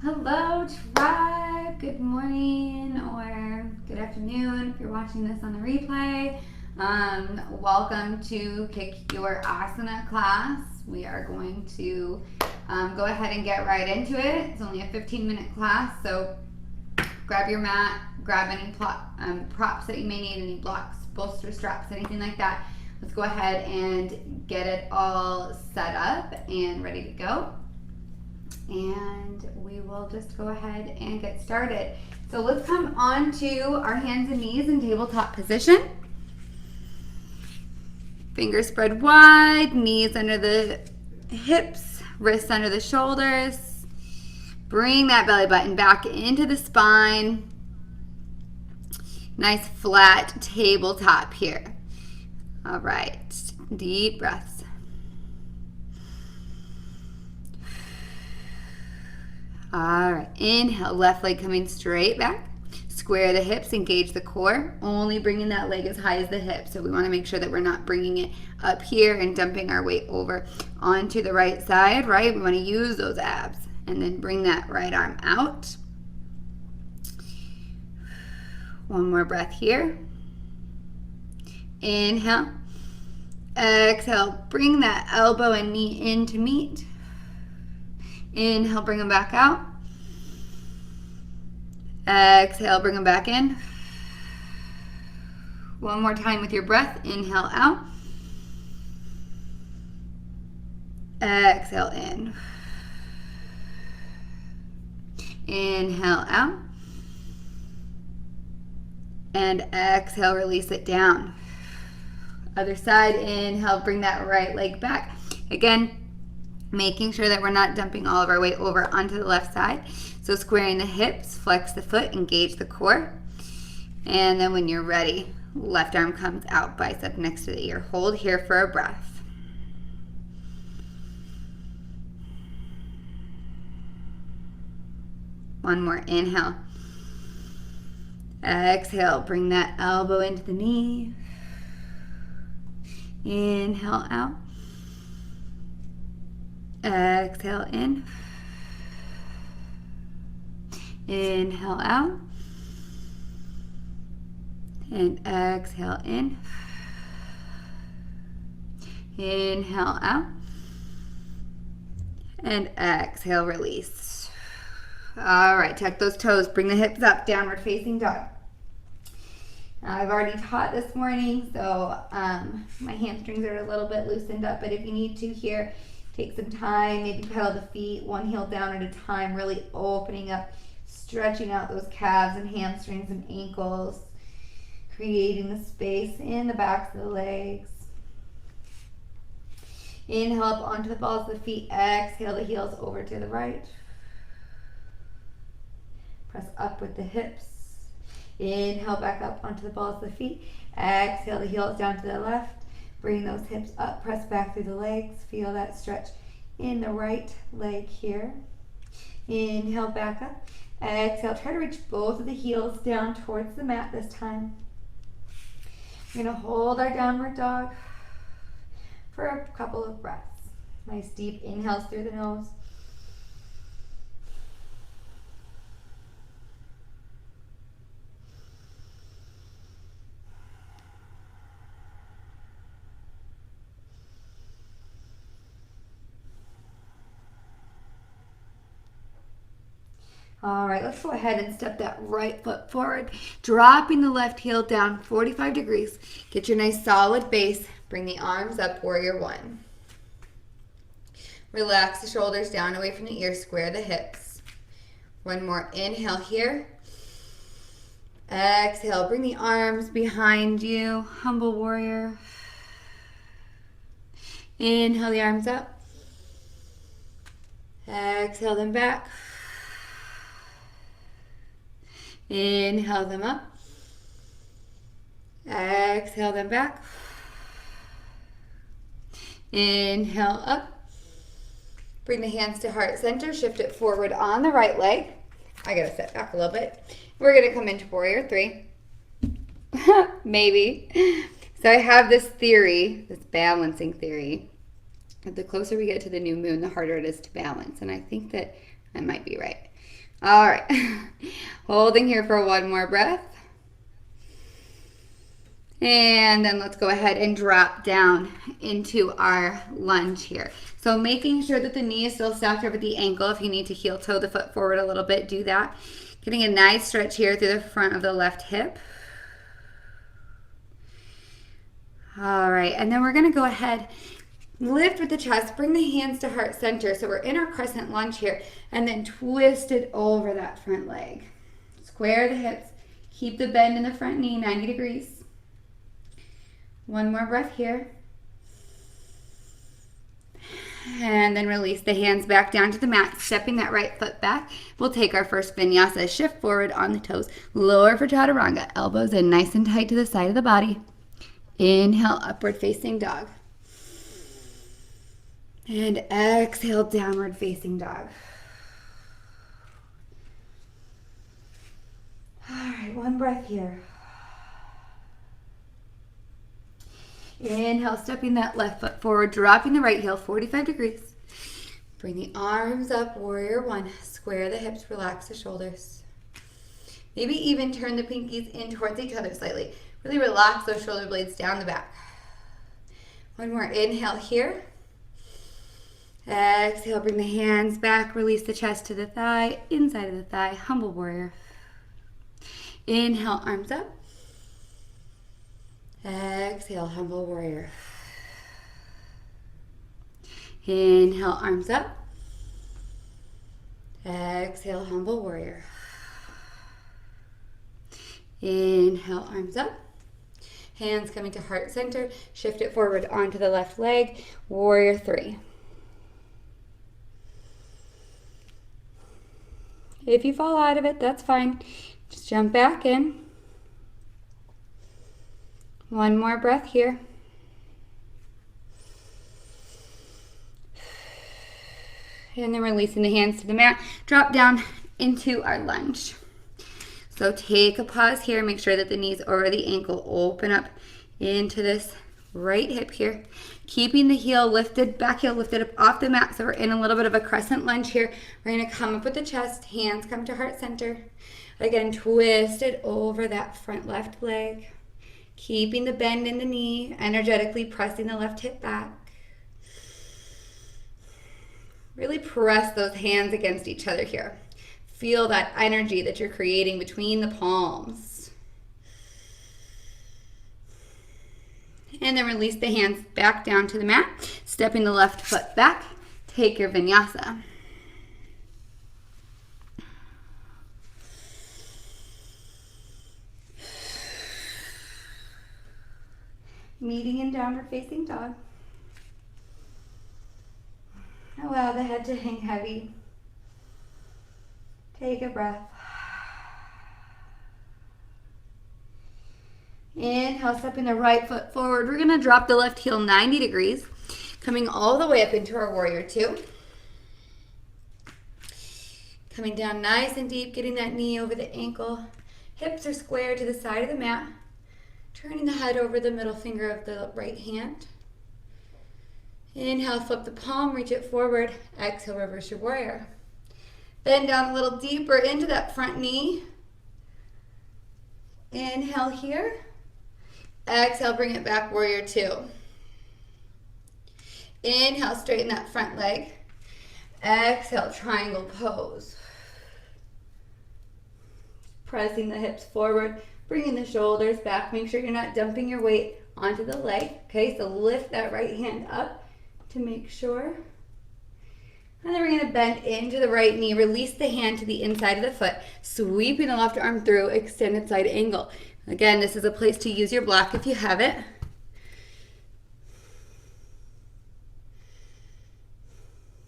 Hello, tribe. Good morning or good afternoon if you're watching this on the replay. Welcome to Kick Your Asana class. We are going to go ahead and get right into it. It's only a 15-minute class, so grab your mat, grab any props that you may need, any blocks, bolster straps, anything like that. Let's go ahead and get it all set up and ready to go. And we will just go ahead and get started. So let's come on to our hands and knees in tabletop position. Fingers spread wide, knees under the hips, wrists under the shoulders. Bring that belly button back into the spine. Nice flat tabletop here. All right, deep breaths. All right, inhale, left leg coming straight back. Square the hips, engage the core, only bringing that leg as high as the hip. So we want to make sure that we're not bringing it up here and dumping our weight over onto the right side, right? We want to use those abs. And then bring that right arm out. One more breath here. Inhale. Exhale, bring that elbow and knee in to meet. Inhale, bring them back out. Exhale, bring them back in. One more time with your breath. Inhale out. Exhale in. Inhale out. And exhale, release it down. Other side, inhale, bring that right leg back. Again, making sure that we're not dumping all of our weight over onto the left side. So squaring the hips, flex the foot, engage the core. And then when you're ready, left arm comes out, bicep next to the ear. Hold here for a breath. One more, inhale. Exhale, bring that elbow into the knee. Inhale out. Exhale in. Inhale out. And exhale in. Inhale out. And exhale, release. All right, tuck those toes. Bring the hips up, downward facing dog. I've already taught this morning, so my hamstrings are a little bit loosened up, but if you need to here, take some time, maybe pedal the feet one heel down at a time, really opening up, stretching out those calves and hamstrings and ankles, creating the space in the backs of the legs. Inhale up onto the balls of the feet, exhale the heels over to the right. Press up with the hips. Inhale back up onto the balls of the feet. Exhale the heels down to the left. Bring those hips up, press back through the legs. Feel that stretch in the right leg here. Inhale back up. Exhale, try to reach both of the heels down towards the mat this time. We're going to hold our downward dog for a couple of breaths. Nice deep inhales through the nose. All right, let's go ahead and step that right foot forward, dropping the left heel down 45 degrees. Get your nice solid base. Bring the arms up, warrior one. Relax the shoulders down away from the ears, square the hips. One more inhale here. Exhale, bring the arms behind you, humble warrior. Inhale the arms up. Exhale them back. Inhale them up. Exhale them back. Inhale up. Bring the hands to heart center. Shift it forward on the right leg. I gotta step back a little bit. We're gonna come into warrior three. Maybe. So I have this theory, this balancing theory. The closer we get to the new moon, the harder it is to balance. And I think that I might be right. All right. Holding here for one more breath. And then let's go ahead and drop down into our lunge here. So making sure that the knee is still stacked over the ankle. If you need to heel toe the foot forward a little bit, do that. Getting a nice stretch here through the front of the left hip. All right, and then we're gonna go ahead, lift with the chest, bring the hands to heart center. So we're in our crescent lunge here, and then twist it over that front leg. Square the hips, keep the bend in the front knee, 90 degrees. One more breath here. And then release the hands back down to the mat, stepping that right foot back. We'll take our first vinyasa, shift forward on the toes, lower for Chaturanga, elbows in nice and tight to the side of the body. Inhale, upward facing dog. And exhale, downward facing dog. All right, one breath here. Inhale, stepping that left foot forward, dropping the right heel 45 degrees. Bring the arms up, warrior one. Square the hips, relax the shoulders. Maybe even turn the pinkies in towards each other slightly. Really relax those shoulder blades down the back. One more inhale here. Exhale, bring the hands back, release the chest to the thigh, inside of the thigh, humble warrior. Inhale, arms up. Exhale, humble warrior. Inhale, arms up. Exhale, humble warrior. Inhale, arms up. Hands coming to heart center. Shift it forward onto the left leg. Warrior three. If you fall out of it, that's fine. Just jump back in. One more breath here. And then releasing the hands to the mat. Drop down into our lunge. So take a pause here. Make sure that the knees over the ankle. Open up into this right hip here. Keeping the heel lifted, back heel lifted up off the mat. So we're in a little bit of a crescent lunge here. We're going to come up with the chest. Hands come to heart center. Again, twist it over that front left leg. Keeping the bend in the knee, energetically pressing the left hip back. Really press those hands against each other here. Feel that energy that you're creating between the palms. And then release the hands back down to the mat, stepping the left foot back. Take your vinyasa. Meeting in downward facing dog. Allow the head to hang heavy. Take a breath. Inhale, stepping the right foot forward. We're going to drop the left heel 90 degrees, coming all the way up into our warrior two. Coming down nice and deep, getting that knee over the ankle. Hips are squared to the side of the mat. Turning the head over the middle finger of the right hand. Inhale, flip the palm, reach it forward. Exhale, reverse your warrior. Bend down a little deeper into that front knee. Inhale here. Exhale, bring it back, warrior two. Inhale, straighten that front leg. Exhale, triangle pose. Pressing the hips forward. Bringing the shoulders back. Make sure you're not dumping your weight onto the leg. Okay, so lift that right hand up to make sure. And then we're going to bend into the right knee. Release the hand to the inside of the foot. Sweeping the left arm through, extended side angle. Again, this is a place to use your block if you have it.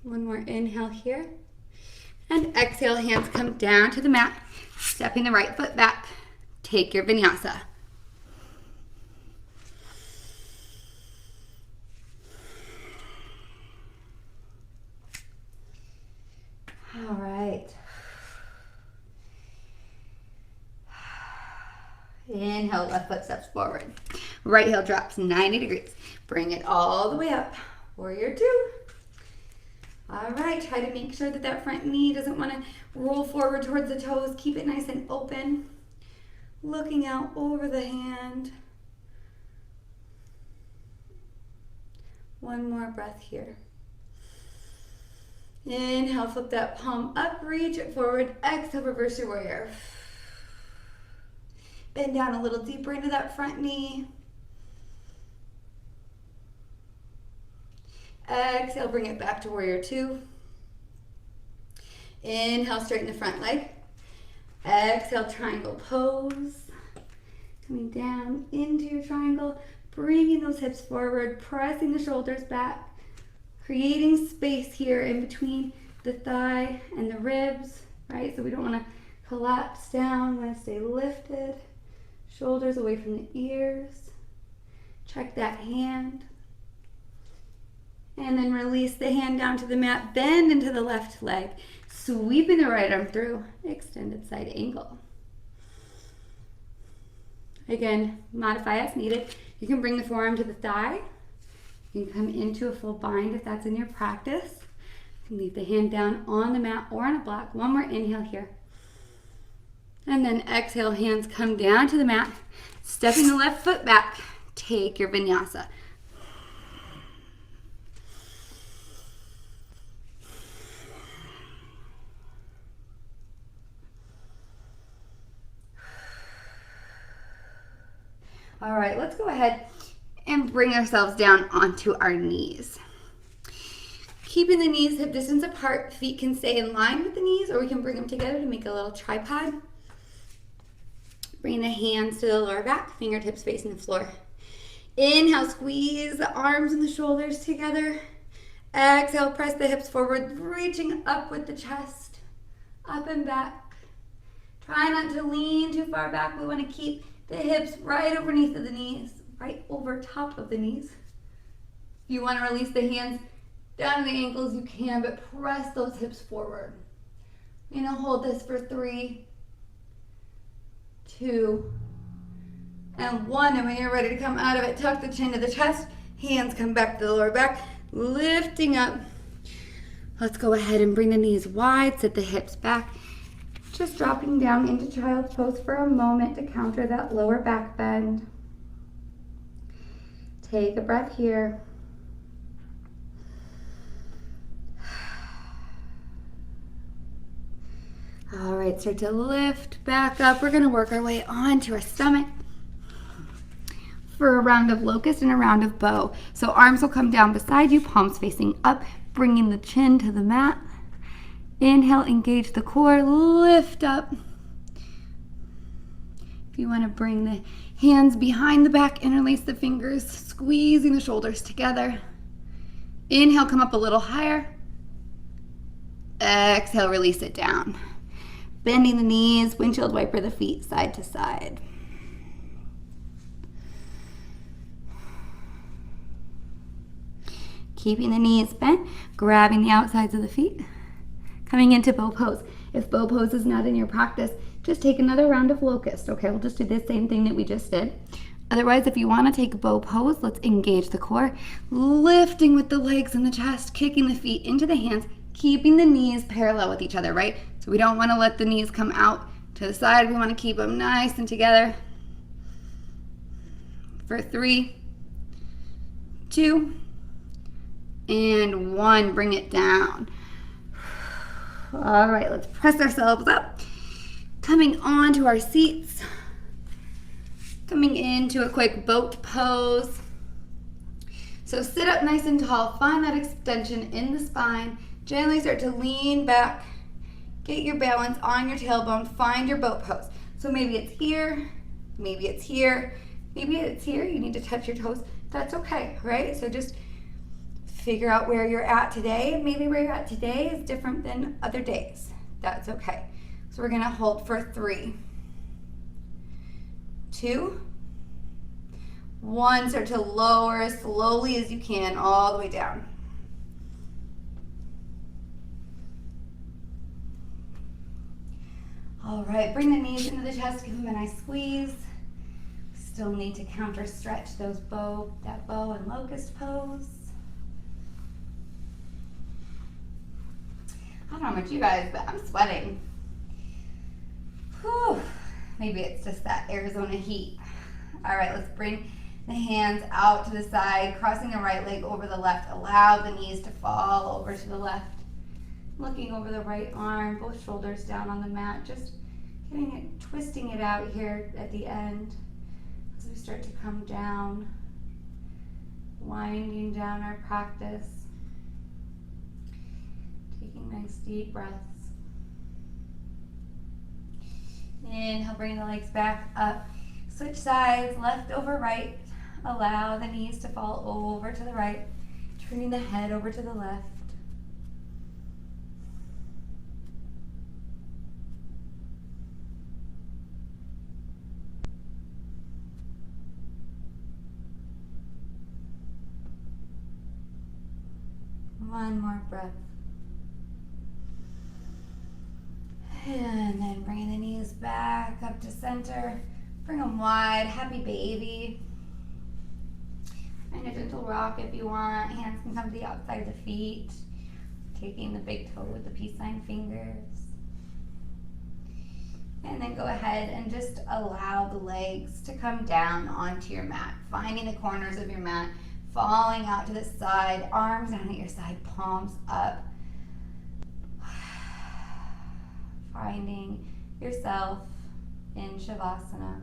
One more inhale here. And exhale, hands come down to the mat. Stepping the right foot back. Take your vinyasa. All right. Inhale, left foot steps forward. Right heel drops 90 degrees. Bring it all the way up. Warrior two. All right, try to make sure that that front knee doesn't want to roll forward towards the toes. Keep it nice and open. Looking out over the hand. One more breath here. Inhale, flip that palm up, reach it forward. Exhale, reverse your warrior. Bend down a little deeper into that front knee. Exhale, bring it back to warrior two. Inhale, straighten the front leg. Exhale, triangle pose. Coming down into your triangle, bringing those hips forward, pressing the shoulders back, creating space here in between the thigh and the ribs, right? So we don't want to collapse down, we want to stay lifted. Shoulders away from the ears. Check that hand. And then release the hand down to the mat, bend into the left leg, sweeping the right arm through, extended side angle. Again, modify as needed. You can bring the forearm to the thigh. You can come into a full bind if that's in your practice. You can leave the hand down on the mat or on a block. One more inhale here. And then exhale, hands come down to the mat. Stepping the left foot back. Take your vinyasa. All right, let's go ahead and bring ourselves down onto our knees. Keeping the knees hip distance apart, feet can stay in line with the knees, or we can bring them together to make a little tripod. Bring the hands to the lower back, fingertips facing the floor. Inhale, squeeze the arms and the shoulders together. Exhale, press the hips forward, reaching up with the chest, up and back. Try not to lean too far back. We want to keep the hips right underneath of the knees, right over top of the knees. If you want to release the hands down to the ankles, you can, but press those hips forward. We're going to hold this for 3, 2, and 1. And when you're ready to come out of it, tuck the chin to the chest, hands come back to the lower back, lifting up. Let's go ahead and bring the knees wide, sit the hips back. Just dropping down into child's pose for a moment to counter that lower back bend. Take a breath here. All right, start to lift back up. We're gonna work our way onto our stomach for a round of locust and a round of bow. So arms will come down beside you, palms facing up, bringing the chin to the mat. Inhale, engage the core, lift up. If you want to bring the hands behind the back, interlace the fingers, squeezing the shoulders together. Inhale, come up a little higher. Exhale, release it down. Bending the knees, windshield wiper the feet side to side. Keeping the knees bent, grabbing the outsides of the feet. Coming into bow pose. If bow pose is not in your practice, just take another round of locust. Okay, we'll just do the same thing that we just did. Otherwise, if you want to take bow pose, let's engage the core, lifting with the legs and the chest, kicking the feet into the hands, keeping the knees parallel with each other, right? So we don't want to let the knees come out to the side. We want to keep them nice and together. For 3, 2, and 1. Bring it down. All right, let's press ourselves up. Coming onto our seats. Coming into a quick boat pose. So sit up nice and tall. Find that extension in the spine. Gently start to lean back. Get your balance on your tailbone. Find your boat pose. So maybe it's here. Maybe it's here. Maybe it's here. You need to touch your toes. That's okay, right? So just figure out where you're at today. Maybe where you're at today is different than other days. That's okay. So we're gonna hold for 3, 2, 1. Start to lower as slowly as you can, all the way down. All right, bring the knees into the chest, give them a nice squeeze. Still need to counter stretch that bow and locust pose. don't know about you guys, but I'm sweating. Whew. Maybe it's just that Arizona heat. All right, let's bring the hands out to the side, crossing the right leg over the left. Allow the knees to fall over to the left. Looking over the right arm, both shoulders down on the mat, just getting it, twisting it out here at the end as we start to come down, winding down our practice. Taking nice deep breaths. Inhale, bring the legs back up. Switch sides, left over right. Allow the knees to fall over to the right, turning the head over to the left. One more breath. And then bring the knees back up to center. Bring them wide, happy baby. Find a gentle rock if you want. Hands can come to the outside of the feet. Taking the big toe with the peace sign fingers. And then go ahead and just allow the legs to come down onto your mat. Finding the corners of your mat. Falling out to the side, arms down at your side, palms up. Finding yourself in Shavasana.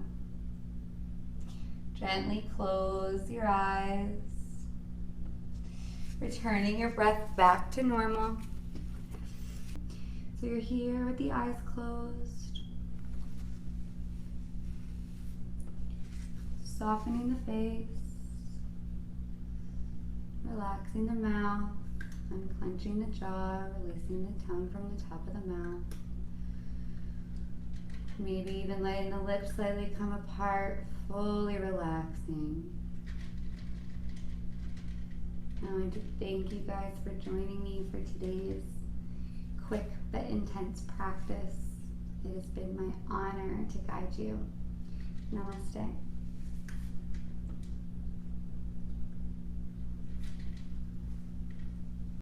Gently close your eyes. Returning your breath back to normal. So you're here with the eyes closed. Softening the face. Relaxing the mouth, unclenching the jaw, releasing the tongue from the top of the mouth. Maybe even letting the lips slightly come apart, fully relaxing. I want to thank you guys for joining me for today's quick but intense practice. It has been my honor to guide you. Namaste.